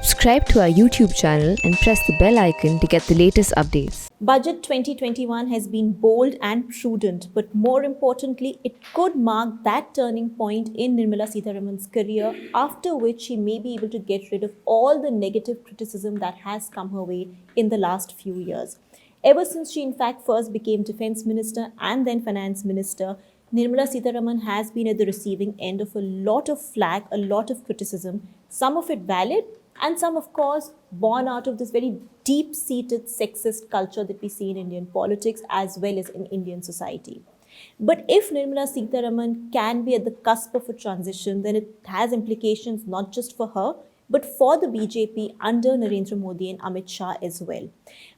Subscribe to our YouTube channel and press the bell icon to get the latest updates. Budget 2021 has been bold and prudent, but more importantly, it could mark that turning point in Nirmala Sitharaman's career, after which she may be able to get rid of all the negative criticism that has come her way in the last few years. Ever since she, in fact, first became Defence Minister and then Finance Minister, Nirmala Sitharaman has been at the receiving end of a lot of flack, a lot of criticism, some of it valid, and some, of course, born out of this very deep-seated sexist culture that we see in Indian politics as well as in Indian society. But if Nirmala Sitharaman can be at the cusp of a transition, then it has implications not just for her, but for the BJP under Narendra Modi and Amit Shah as well.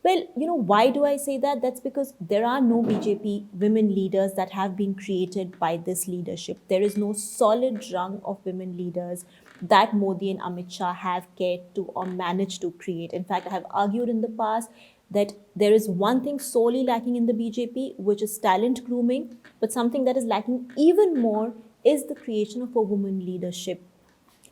Well, why do I say that? That's because there are no BJP women leaders that have been created by this leadership. There is no solid rung of women leaders that Modi and Amit Shah have cared to or managed to create. In fact, I have argued in the past that there is one thing solely lacking in the BJP, which is talent grooming, but something that is lacking even more is the creation of a woman leadership.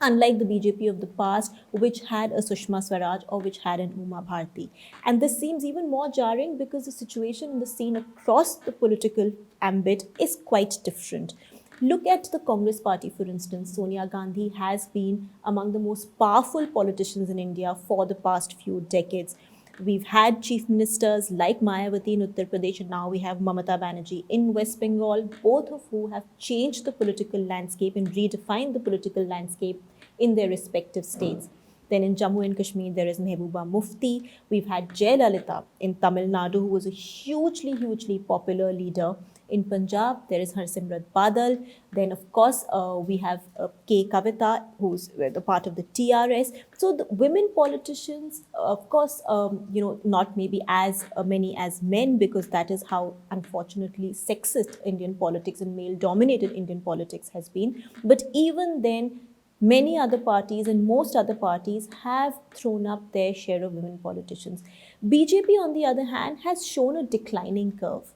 Unlike the BJP of the past, which had a Sushma Swaraj or which had an Uma Bharti. And this seems even more jarring because the situation in the scene across the political ambit is quite different. Look at the Congress party, for instance. Sonia Gandhi has been among the most powerful politicians in India for the past few decades. We've had chief ministers like Mayawati in Uttar Pradesh, and now we have Mamata Banerjee in West Bengal, both of who have changed the political landscape and redefined the political landscape in their respective states. Then in Jammu and Kashmir, there is Mehbooba Mufti. We've had Jayalalitha in Tamil Nadu, who was a hugely popular leader. In Punjab, there is Harsimrat Badal. Then, of course, we have K. Kavita, who's the part of the TRS. So the women politicians, of course, not maybe as many as men, because that is how, unfortunately, sexist Indian politics and male-dominated Indian politics has been. But even then, many other parties and most other parties have thrown up their share of women politicians. BJP, on the other hand, has shown a declining curve.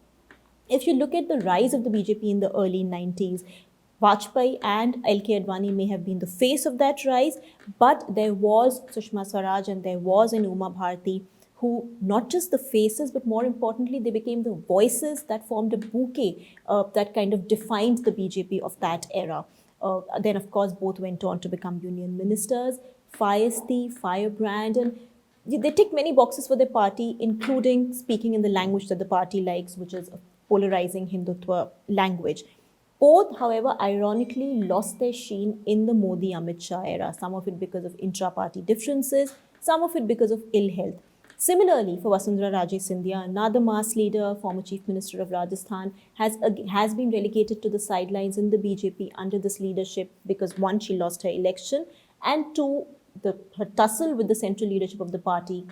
If you look at the rise of the BJP in the early 90s, Vajpayee and LK Advani may have been the face of that rise, but there was Sushma Swaraj and there was an Uma Bharti who, not just the faces, but more importantly, they became the voices that formed a bouquet that kind of defined the BJP of that era. Then, of course, both went on to become union ministers, feisty, firebrand, and they tick many boxes for their party, including speaking in the language that the party likes, which is a polarizing Hindutva language. Both, however, ironically lost their sheen in the Modi-Amit Shah era, some of it because of intra-party differences, some of it because of ill health. Similarly, for Vasundhara Raje Scindia, another mass leader, former Chief Minister of Rajasthan, has been relegated to the sidelines in the BJP under this leadership because, one, she lost her election, and two, her tussle with the central leadership of the party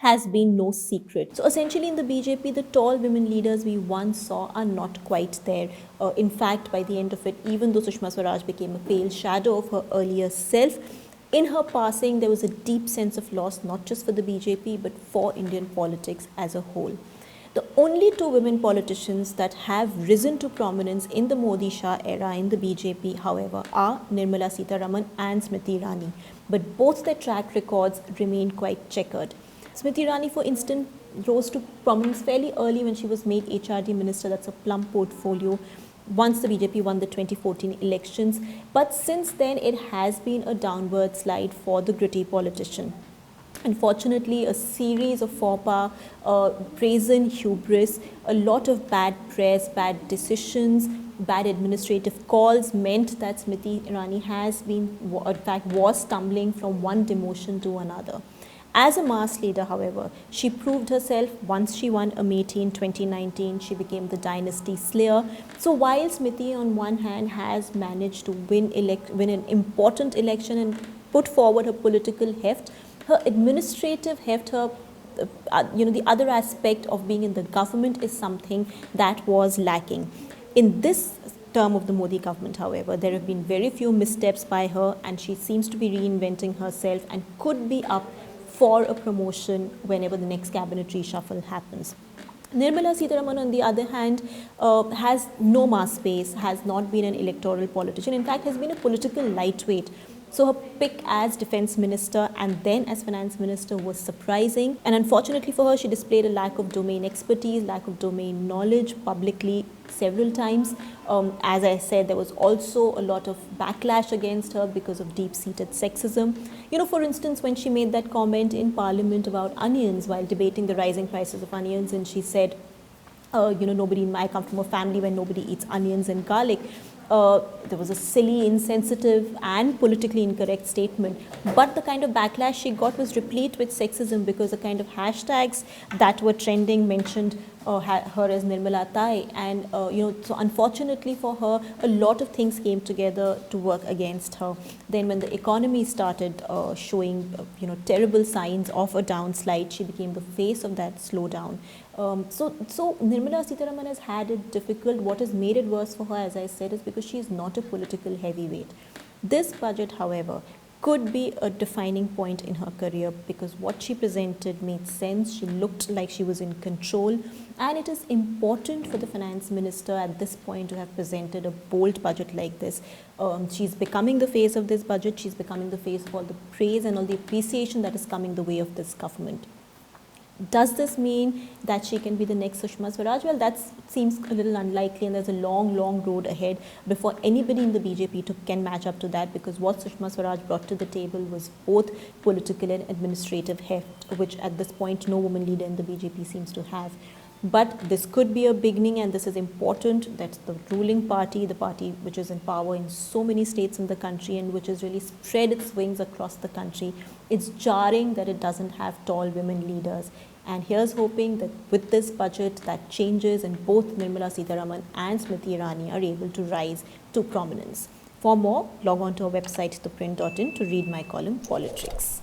has been no secret. So essentially in the BJP, the tall women leaders we once saw are not quite there. In fact, by the end of it, even though Sushma Swaraj became a pale shadow of her earlier self, in her passing, there was a deep sense of loss, not just for the BJP, but for Indian politics as a whole. The only two women politicians that have risen to prominence in the Modi-Shah era in the BJP, however, are Nirmala Sitharaman and Smriti Irani. But both their track records remain quite checkered. Smriti Irani, for instance, rose to prominence fairly early when she was made HRD minister. That's a plum portfolio once the BJP won the 2014 elections. But since then, it has been a downward slide for the gritty politician. Unfortunately, a series of faux pas, brazen hubris, a lot of bad press, bad decisions, bad administrative calls meant that Smriti Irani has been, in fact, was stumbling from one demotion to another. As a mass leader, however, she proved herself once she won Amethi in 2019. She became the dynasty slayer. So while Smriti on one hand has managed to win an important election and put forward her political heft, her administrative heft, the other aspect of being in the government is something that was lacking. In this term of the Modi government, however, there have been very few missteps by her, and she seems to be reinventing herself and could be up for a promotion whenever the next cabinet reshuffle happens. Nirmala Sitharaman, on the other hand, has no mass base, has not been an electoral politician. In fact, has been a political lightweight. So her pick as defense minister and then as finance minister was surprising. And unfortunately for her, she displayed a lack of domain expertise, lack of domain knowledge publicly several times. As I said, there was also a lot of backlash against her because of deep-seated sexism. For instance, when she made that comment in Parliament about onions while debating the rising prices of onions, and she said, I come from a family where nobody eats onions and garlic. There was a silly, insensitive, and politically incorrect statement. But the kind of backlash she got was replete with sexism because the kind of hashtags that were trending mentioned her as Nirmala Tai. And, so unfortunately for her, a lot of things came together to work against her. Then when the economy started showing, terrible signs of a downslide, she became the face of that slowdown. So Nirmala Sitharaman has had it difficult. What has made it worse for her, as I said, is because she is not a political heavyweight. This budget, however, could be a defining point in her career because what she presented made sense. She looked like she was in control, and it is important for the finance minister at this point to have presented a bold budget like this. She's becoming the face of this budget. She's becoming the face of all the praise and all the appreciation that is coming the way of this government. Does this mean that she can be the next Sushma Swaraj? Well, that seems a little unlikely, and there's a long, long road ahead before anybody in the BJP can match up to that, because what Sushma Swaraj brought to the table was both political and administrative heft, which at this point no woman leader in the BJP seems to have. But this could be a beginning, and this is important that the ruling party, the party which is in power in so many states in the country and which has really spread its wings across the country, it's jarring that it doesn't have tall women leaders. And here's hoping that with this budget that changes and both Nirmala Sitharaman and Smriti Irani are able to rise to prominence. For more, log on to our website theprint.in to read my column Politics.